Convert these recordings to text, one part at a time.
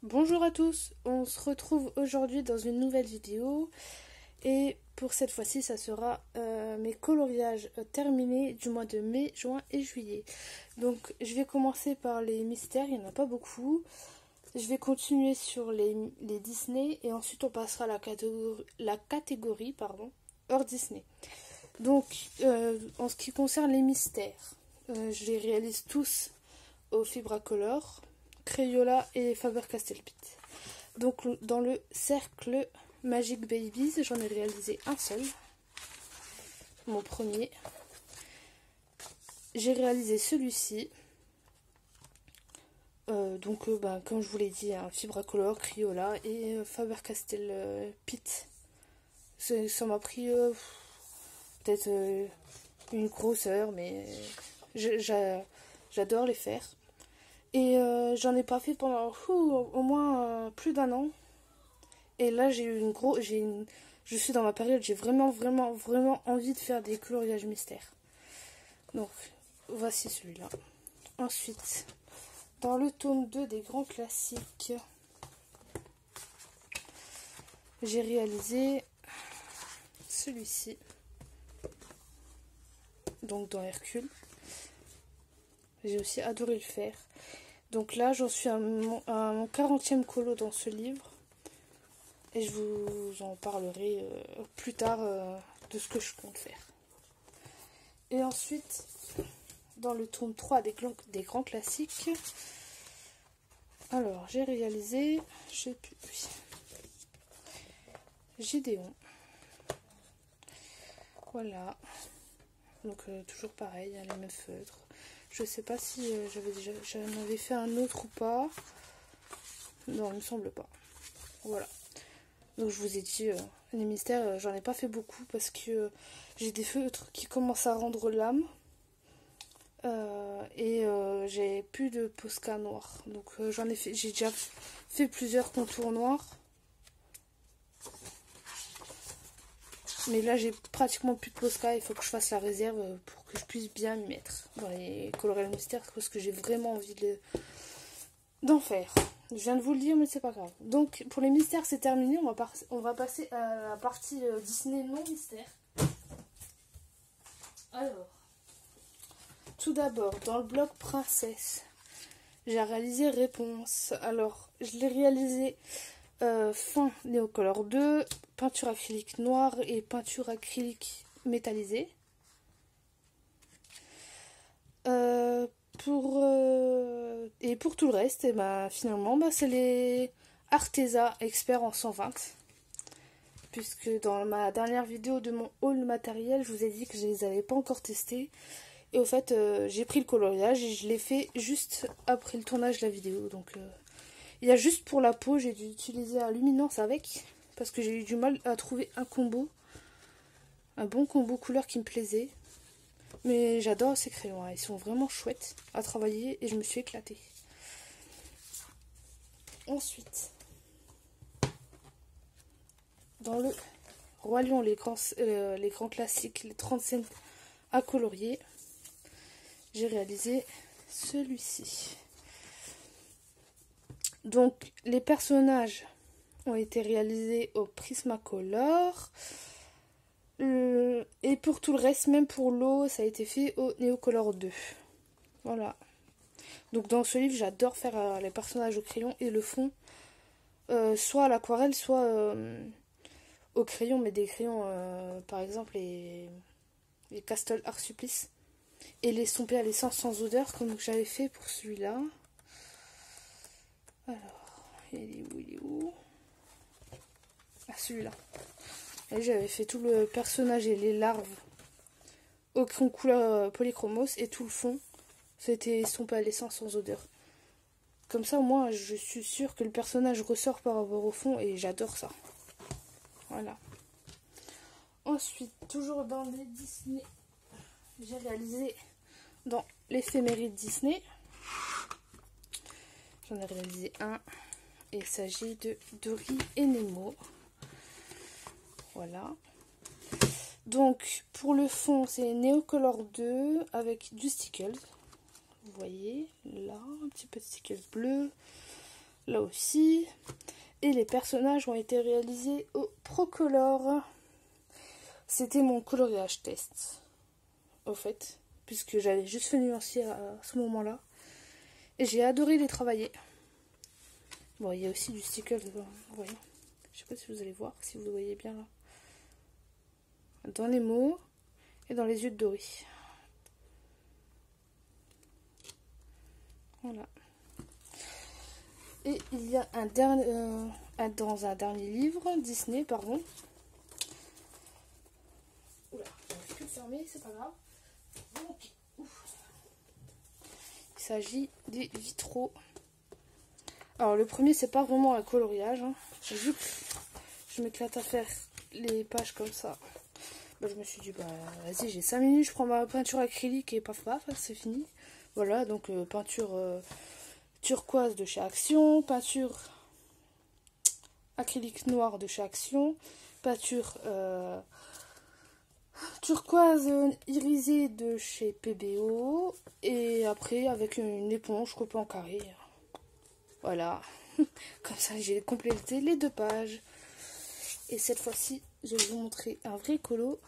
Bonjour à tous, on se retrouve aujourd'hui dans une nouvelle vidéo et pour cette fois-ci ça sera mes coloriages terminés du mois de mai, juin et juillet. Donc je vais commencer par les mystères, il n'y en a pas beaucoup. Je vais continuer sur les Disney et ensuite on passera à la catégorie hors Disney. Donc en ce qui concerne les mystères, je les réalise tous au Fibracolor, Crayola et Faber-Castell Pitt. Donc dans le cercle Magic Babies, j'en ai réalisé un seul, mon premier. J'ai réalisé celui-ci. Comme je vous l'ai dit, un Fibracolor, Crayola et Faber-Castell Pitt. Ça m'a pris peut-être une grosse heure, mais j'adore les faire. Et j'en ai pas fait pendant au moins plus d'un an. Et là, je suis dans ma période, j'ai vraiment envie de faire des coloriages mystères. Donc, voici celui-là. Ensuite, dans le tome 2 des grands classiques, j'ai réalisé celui-ci. Donc, dans Hercule. J'ai aussi adoré le faire. Donc là, j'en suis à mon 40e colo dans ce livre. Et je vous en parlerai plus tard de ce que je compte faire. Et ensuite, dans le tome 3 des grands classiques, alors j'ai réalisé, je sais plus, oui, Gédéon. Voilà. Donc toujours pareil, les mêmes feutres. Je sais pas si j'en avais fait un autre ou pas. Non, il me semble pas. Voilà. Donc je vous ai dit, les mystères, j'en ai pas fait beaucoup parce que j'ai des feutres qui commencent à rendre l'âme. J'ai plus de Posca noir. Donc j'ai déjà fait plusieurs contours noirs. Mais là j'ai pratiquement plus de Posca, il faut que je fasse la réserve pour que je puisse bien m'y mettre dans les coloriages mystères parce que j'ai vraiment envie d'en faire. Je viens de vous le dire mais c'est pas grave. Donc pour les mystères c'est terminé, on va passer à la partie Disney non mystère. Alors, tout d'abord dans le bloc princesse, j'ai réalisé Réponse. Alors je l'ai réalisé fin Néocolor 2, peinture acrylique noire et peinture acrylique métallisée. Et pour tout le reste, finalement, c'est les Arteza Expert en 120. Puisque dans ma dernière vidéo de mon haul matériel, je vous ai dit que je les avais pas encore testés. Et au fait, j'ai pris le coloriage et je l'ai fait juste après le tournage de la vidéo. Donc, il y a juste pour la peau, j'ai dû utiliser un luminance avec. Parce que j'ai eu du mal à trouver un bon combo couleur qui me plaisait. Mais j'adore ces crayons, hein. Ils sont vraiment chouettes à travailler et je me suis éclatée. Ensuite, dans le Roi Lion, les grands classiques, les 35 à colorier, j'ai réalisé celui-ci. Donc, les personnages ont été réalisés au Prismacolor. Et pour tout le reste, même pour l'eau, ça a été fait au Néocolor 2. Voilà. Donc dans ce livre, j'adore faire les personnages au crayon et le fond, soit à l'aquarelle, soit au crayon, mais des crayons, par exemple les Castle Art Supplice. Et les sompés à l'essence sans odeur, comme j'avais fait pour celui-là. Alors, il est où? Ah, celui-là. Et j'avais fait tout le personnage et les larves au crayon couleur polychromos et tout le fond, c'était estompé à l'essence sans odeur. Comme ça, au moins, je suis sûre que le personnage ressort par rapport au fond et j'adore ça. Voilà. Ensuite, toujours dans les Disney, j'ai réalisé dans l'éphéméride Disney. J'en ai réalisé un. Et il s'agit de Dory et Nemo. Voilà. Donc, pour le fond, c'est Néocolor 2 avec du stickles. Vous voyez, là, un petit peu de stickles bleu. là aussi. Et les personnages ont été réalisés au Procolor. C'était mon coloriage test, au fait, puisque j'avais juste fait nuancier à ce moment-là. Et j'ai adoré les travailler. Bon, il y a aussi du sticker devant, vous voyez. Je sais pas si vous allez voir, si vous voyez bien là. Dans les mots et dans les yeux de Dory. Voilà. Et il y a dans un dernier livre, Disney, pardon. Oula, j'arrive plus à fermer, c'est pas grave. Donc, il s'agit des vitraux. Alors le premier, c'est pas vraiment un coloriage. Hein. Vu que je m'éclate à faire les pages comme ça, bah, je me suis dit, bah vas-y, j'ai 5 minutes, je prends ma peinture acrylique et paf paf, c'est fini. Voilà, donc peinture turquoise de chez Action, peinture acrylique noir de chez Action, peinture turquoise irisée de chez PBO, et après avec une éponge coupée en carré. Voilà, comme ça j'ai complété les 2 pages. Et cette fois-ci, je vais vous montrer un vrai colo.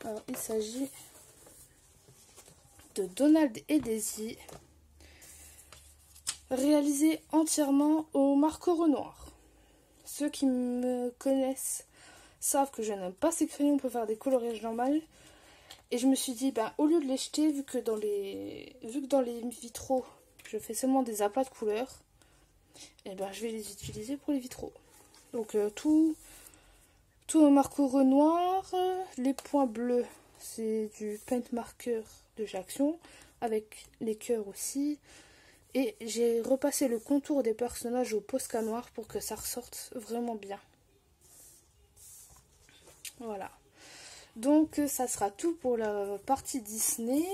Alors, il s'agit de Donald et Daisy, réalisé entièrement au marqueur Renoir. Ceux qui me connaissent savent que je n'aime pas ces crayons pour faire des coloriages normaux. Et je me suis dit, ben, au lieu de les jeter, vu que dans les vitraux, je fais seulement des aplats de couleurs, et ben, je vais les utiliser pour les vitraux. Donc tout au marqueur Renoir, les points bleus, c'est du paint marker de chez Action, avec les cœurs aussi. Et j'ai repassé le contour des personnages au Posca noir pour que ça ressorte vraiment bien. Voilà. Donc ça sera tout pour la partie Disney.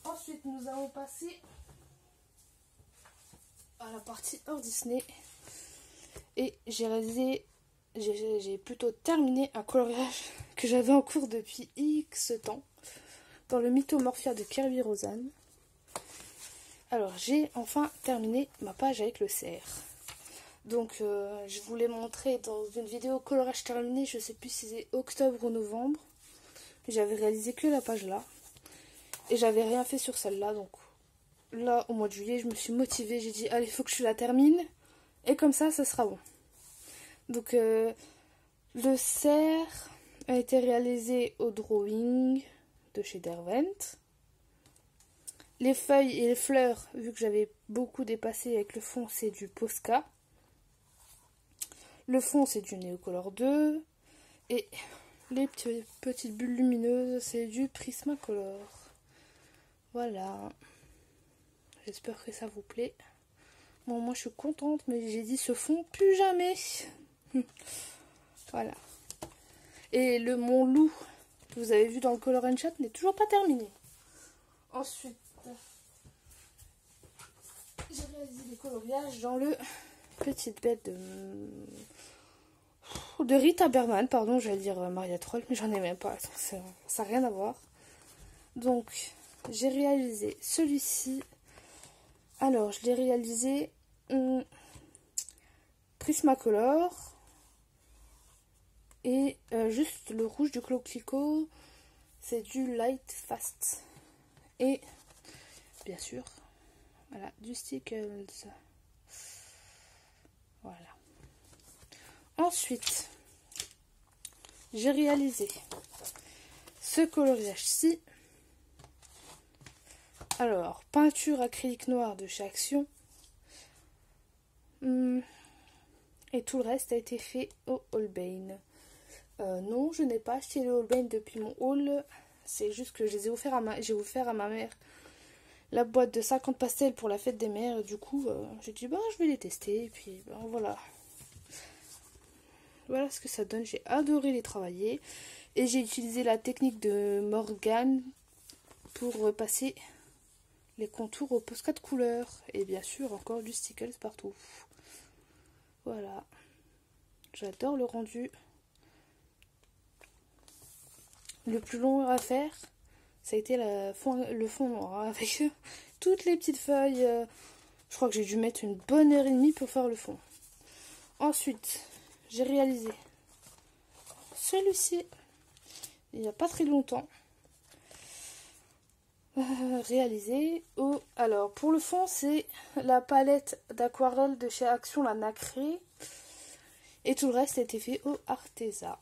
Ensuite nous allons passer à la partie hors Disney. Et j'ai plutôt terminé un coloriage que j'avais en cours depuis X temps dans le Mythomorphia de Kirby Rosanne. Alors j'ai enfin terminé ma page avec le cerf. Donc je vous l'ai montré dans une vidéo coloriage terminé, je sais plus si c'est octobre ou novembre. J'avais réalisé que la page là. Et j'avais rien fait sur celle-là. Donc là, au mois de juillet, je me suis motivée. J'ai dit, allez, il faut que je la termine. Et comme ça sera bon. Donc le cerf a été réalisé au drawing de chez Derwent. Les feuilles et les fleurs, vu que j'avais beaucoup dépassé avec le fond, c'est du Posca. Le fond, c'est du Neocolor 2. Et les petites bulles lumineuses, c'est du Prismacolor. Voilà. J'espère que ça vous plaît. Bon, moi, je suis contente, mais j'ai dit ce fond, plus jamais. Voilà. Et mon loup, que vous avez vu dans le Color and Chat, n'est toujours pas terminé. Ensuite, j'ai réalisé des coloriages dans le Petite Bête de Rita Berman, pardon, j'allais dire Maria Troll, mais j'en ai même pas, ça n'a rien à voir. Donc, j'ai réalisé celui-ci. Alors, je l'ai réalisé Prismacolor et juste le rouge du Clo-Clico, c'est du Light Fast. Et bien sûr, voilà, du Stickles. Voilà. Ensuite, j'ai réalisé ce coloriage-ci. Alors, peinture acrylique noire de chez Action. Et tout le reste a été fait au Holbein. Non, je n'ai pas acheté le Holbein depuis mon haul. C'est juste que je les ai offert j'ai offert à ma mère la boîte de 50 pastels pour la fête des mères. Et du coup, j'ai dit, bah, je vais les tester. Et puis, bah, voilà. Voilà ce que ça donne. J'ai adoré les travailler. Et j'ai utilisé la technique de Morgane pour repasser les contours au Posca de couleur. Et bien sûr, encore du Stickles partout. Voilà. J'adore le rendu. Le plus long à faire, ça a été le fond noir. Avec toutes les petites feuilles Je crois que j'ai dû mettre une bonne heure et demie pour faire le fond. Ensuite, j'ai réalisé celui-ci il n'y a pas très longtemps. Réalisé. Alors, pour le fond, c'est la palette d'aquarelle de chez Action, la nacrée. Et tout le reste a été fait au Arteza.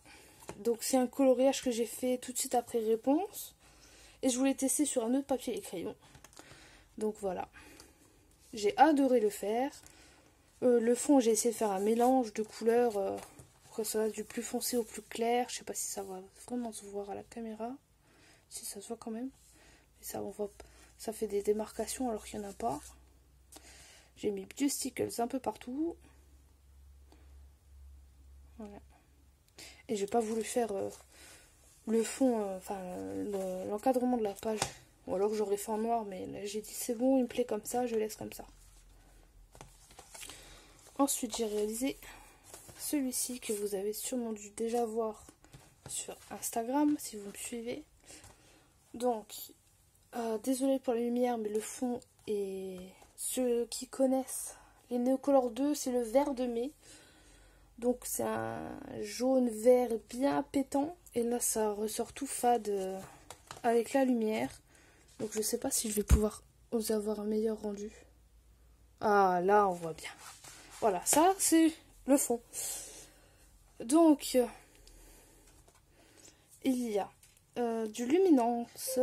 Donc, c'est un coloriage que j'ai fait tout de suite après réponse. Et je voulais tester sur un autre papier et crayon. Donc, voilà. J'ai adoré le faire. Le fond, j'ai essayé de faire un mélange de couleurs. Que ça va du plus foncé au plus clair. Je sais pas si ça va vraiment se voir à la caméra. Si ça se voit quand même. Et ça, on voit, ça fait des démarcations alors qu'il n'y en a pas. J'ai mis du stickles un peu partout. Voilà. Et j'ai pas voulu faire le fond, l'encadrement de la page. Ou alors j'aurais fait en noir, mais là j'ai dit c'est bon, il me plaît comme ça, je laisse comme ça. Ensuite j'ai réalisé celui-ci que vous avez sûrement dû déjà voir sur Instagram si vous me suivez. Donc, désolé pour la lumière, mais le fond est... Ceux qui connaissent les Neocolor 2, c'est le vert de mai. Donc c'est un jaune vert bien pétant. Et là ça ressort tout fade avec la lumière. Donc je sais pas si je vais pouvoir vous avoir un meilleur rendu. Ah là on voit bien. Voilà, ça c'est le fond. Donc il y a du luminance.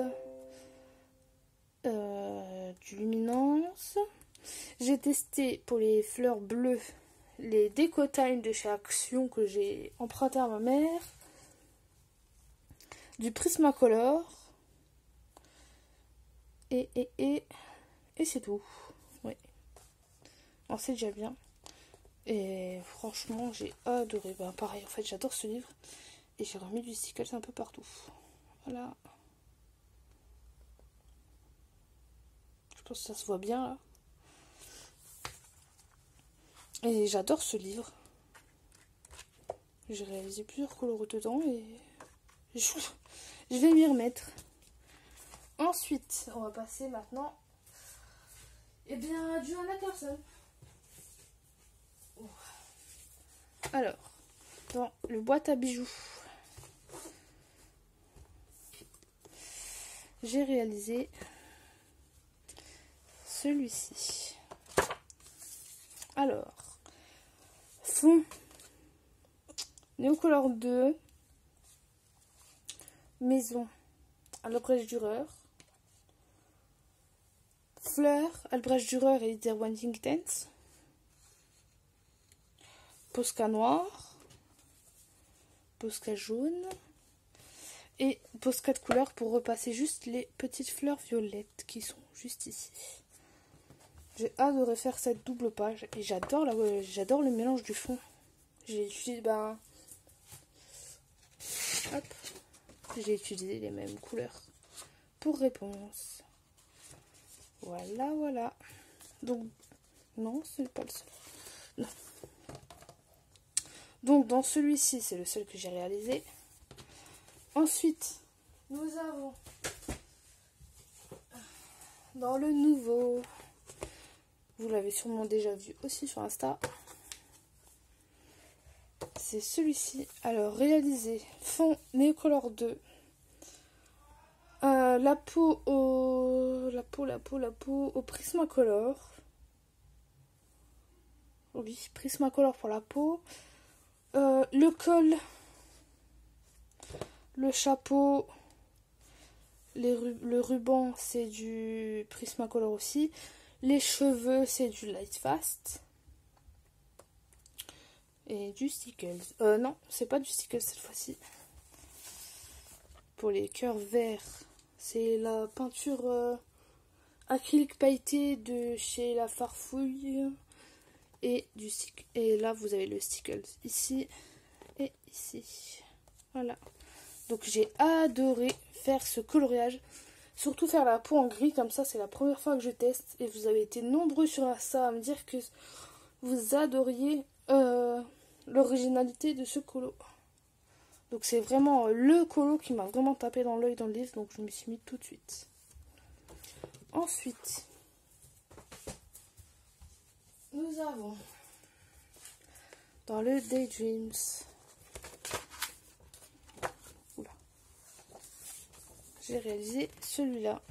J'ai testé pour les fleurs bleues les Decotime de chez Action que j'ai emprunté à ma mère. Du Prismacolor. Et c'est tout. Oui. Alors c'est déjà bien. Et franchement j'ai adoré. Ben, pareil en fait j'adore ce livre. Et j'ai remis du stickers un peu partout. Voilà. Je pense que ça se voit bien là. Et j'adore ce livre. J'ai réalisé plusieurs couleurs dedans et je vais m'y remettre. Ensuite, on va passer maintenant du Anna Carson. Alors, dans le boîte à bijoux, j'ai réalisé celui-ci. Alors, fond Neocolor 2, maison Albrecht Dürer, fleurs Albrecht Dürer et Der Winding Dance, Posca noir, Posca jaune et Posca de couleur pour repasser juste les petites fleurs violettes qui sont juste ici. J'ai adoré faire cette double page et j'adore le mélange du fond. J'ai utilisé j'ai utilisé les mêmes couleurs pour réponse. Voilà. Donc non, c'est pas le seul. Non. Donc dans celui-ci, c'est le seul que j'ai réalisé. Ensuite, nous avons dans le nouveau, vous l'avez sûrement déjà vu aussi sur Insta, c'est celui-ci. Alors réalisé fond Neocolor 2, la peau au Prismacolor. Oui, Prismacolor pour la peau. Le col, le chapeau, le ruban c'est du Prismacolor aussi. Les cheveux c'est du Lightfast. Et du stickles. Non, c'est pas du stickles cette fois-ci. Pour les cœurs verts, c'est la peinture acrylique pailletée de chez La Farfouille. Et là vous avez le stickles ici et ici. Voilà. Donc j'ai adoré faire ce coloriage. Surtout faire la peau en gris comme ça, c'est la première fois que je teste. Et vous avez été nombreux sur Insta à me dire que vous adoriez l'originalité de ce colo. Donc c'est vraiment le colo qui m'a vraiment tapé dans l'œil dans le livre. Donc je me suis mis tout de suite. Ensuite, nous avons dans le Daydreams. Oula. J'ai réalisé celui-là.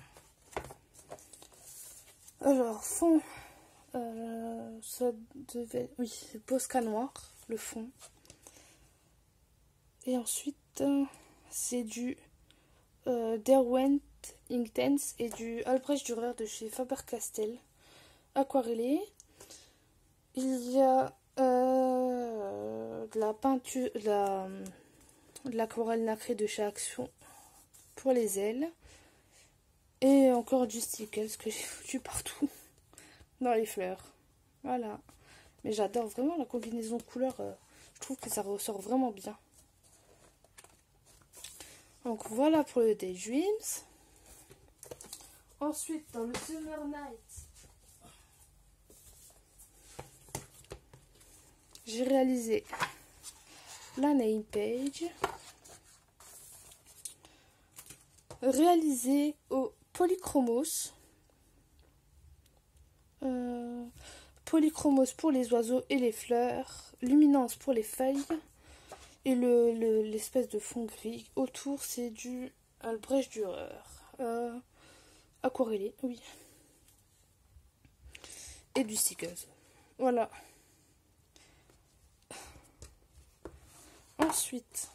Alors, fond, ça devait... Oui, c'est Posca noir, le fond. Et ensuite, c'est du Derwent Inktense et du Albrecht Dürer de chez Faber-Castell, aquarellé. Il y a de la peinture, de l'aquarelle nacrée de chez Action pour les ailes. Et encore du stickers que j'ai foutu partout dans les fleurs. Voilà. Mais j'adore vraiment la combinaison de couleurs. Je trouve que ça ressort vraiment bien. Donc voilà pour le Daydreams. Ensuite, dans le Summer Night, j'ai réalisé la name page. Réalisée au Polychromos. Polychromos pour les oiseaux et les fleurs. Luminance pour les feuilles. Et l'espèce de fond gris autour, c'est du Albrecht Dürer. Aquarellé, oui. Et du stickers. Voilà. Ensuite,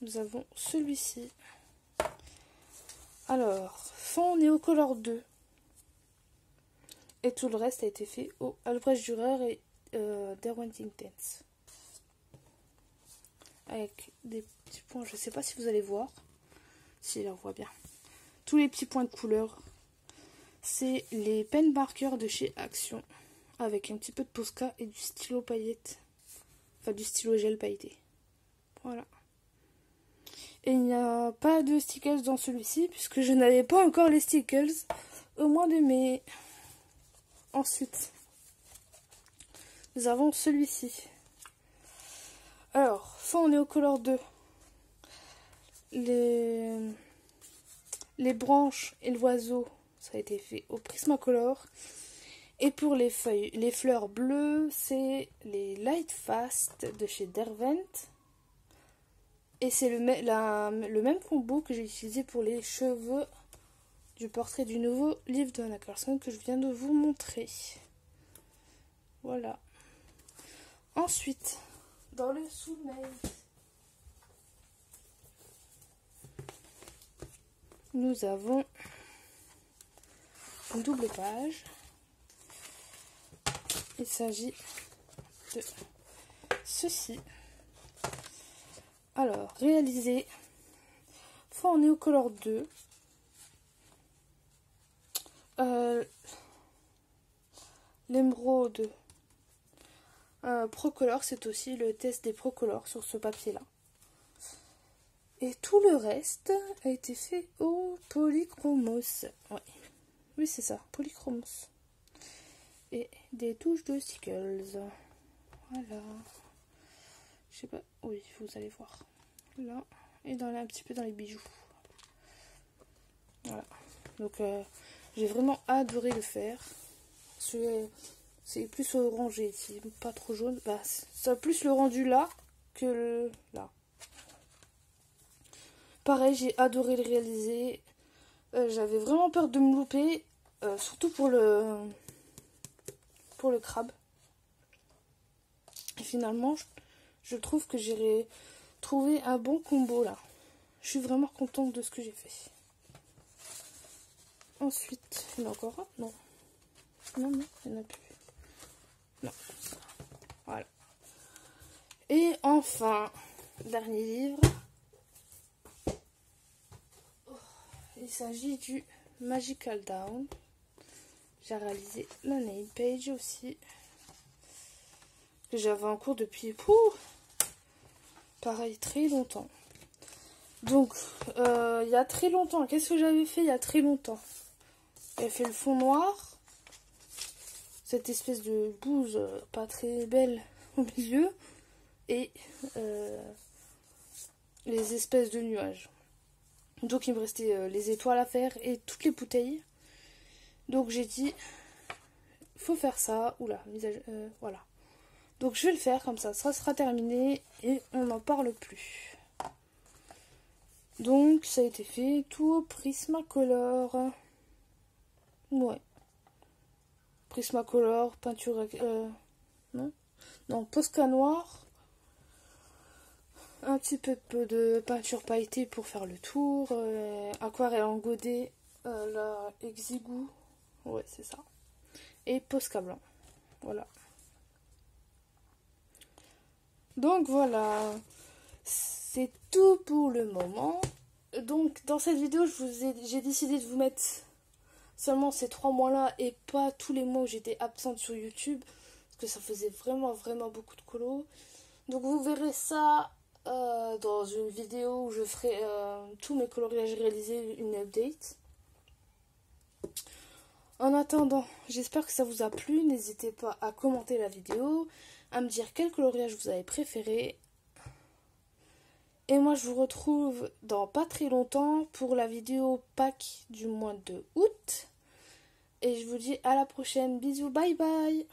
nous avons celui-ci. Alors, fond Neocolor 2. Et tout le reste a été fait au Albrecht Dürer et Derwent Inktense. Avec des petits points, je ne sais pas si vous allez voir. Si, là on voit bien. Tous les petits points de couleur. C'est les pen markers de chez Action. Avec un petit peu de Posca et du stylo paillette. Enfin, du stylo gel pailleté. Voilà. Et il n'y a pas de stickers dans celui-ci, puisque je n'avais pas encore les stickers au mois de mai. Ensuite, nous avons celui-ci. Alors, fond Neocolor 2. Les branches et l'oiseau, ça a été fait au Prismacolor. Et pour les feuilles, les fleurs bleues, c'est les Light Fast de chez Derwent. Et c'est le même combo que j'ai utilisé pour les cheveux du portrait du nouveau livre de Anna Carlson que je viens de vous montrer. Voilà. Ensuite, dans le Soulmate, nous avons une double page. Il s'agit de ceci. Alors, réalisé fond Neocolor 2. L'émeraude Procolor, c'est aussi le test des Procolor sur ce papier-là. Et tout le reste a été fait au Polychromos. Ouais. Oui, c'est ça, Polychromos. Et des touches de stickers. Voilà. Je sais pas. Oui, vous allez voir. Là. Et un petit peu dans les bijoux. Voilà. Donc, j'ai vraiment adoré le faire. C'est plus orangé ici, pas trop jaune. Bah, ça plus le rendu là que là. Pareil, j'ai adoré le réaliser. J'avais vraiment peur de me louper, surtout pour le crabe. Et finalement, je trouve que j'ai trouvé un bon combo là. Je suis vraiment contente de ce que j'ai fait. Ensuite, il y en a encore un? Non. Non, il n'y en a plus. Non. Voilà. Et enfin, dernier livre. Il s'agit du Magical Down. J'ai réalisé la name page aussi. Que j'avais en cours depuis, pareil, très longtemps. Donc, il y a très longtemps, qu'est-ce que j'avais fait il y a très longtemps? J'avais fait le fond noir. Cette espèce de bouse pas très belle au milieu. Et les espèces de nuages. Donc il me restait les étoiles à faire et toutes les bouteilles. Donc j'ai dit, faut faire ça. Oula, voilà. Donc je vais le faire comme ça sera terminé et on n'en parle plus. Donc ça a été fait tout au Prismacolor. Ouais. Prismacolor, peinture... non, Posca noir. Un petit peu de peinture pailletée pour faire le tour. Aquarelle en godet. La Exigu. Ouais, c'est ça. Et Posca blanc. Voilà. Donc voilà. C'est tout pour le moment. Donc dans cette vidéo, j'ai décidé de vous mettre seulement ces 3 mois-là et pas tous les mois où j'étais absente sur YouTube. Parce que ça faisait vraiment beaucoup de colos. Donc vous verrez ça dans une vidéo où je ferai tous mes coloriages réalisés, une update. En attendant, j'espère que ça vous a plu. N'hésitez pas à commenter la vidéo, à me dire quel coloriage vous avez préféré. Et moi je vous retrouve dans pas très longtemps pour la vidéo Pâques du mois de août. Et je vous dis à la prochaine. Bisous, bye bye.